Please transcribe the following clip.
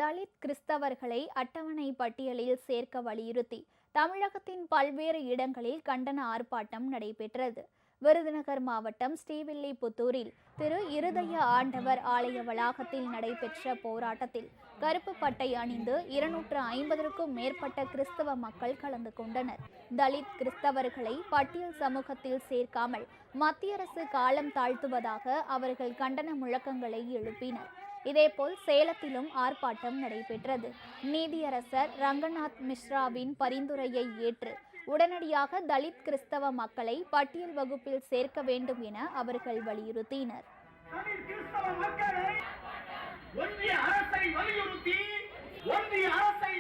தலித் கிறிஸ்தவர்களை அட்டவணை பட்டியலில் சேர்க்க வலியுறுத்தி தமிழகத்தின் பல்வேறு இடங்களில் கண்டன ஆர்ப்பாட்டம் நடைபெற்றது. விருதுநகர் மாவட்டம் ஸ்ரீவில்லிபுத்தூரில் திரு இருதய ஆண்டவர் ஆலய வளாகத்தில் நடைபெற்ற போராட்டத்தில் கருப்பு பட்டை அணிந்து 250க்கும் மேற்பட்ட கிறிஸ்தவ மக்கள் கலந்து கொண்டனர். தலித் கிறிஸ்தவர்களை பட்டியல் சமூகத்தில் சேர்க்காமல் மத்திய அரசு காலம் தாழ்த்துவதாக அவர்கள் கண்டன முழக்கங்களை எழுப்பினர். இதேபோல் சேலத்திலும் ஆர்ப்பாட்டம் நடைபெற்றது. நீதியரசர் ரங்கநாத் மிஸ்ராவின் பரிந்துரையை ஏற்று உடனடியாக தலித் கிறிஸ்தவ மக்களை பட்டியல் வகுப்பில் சேர்க்க வேண்டும் என அவர்கள் வலியுறுத்தினர். ஒன்றிய அரசை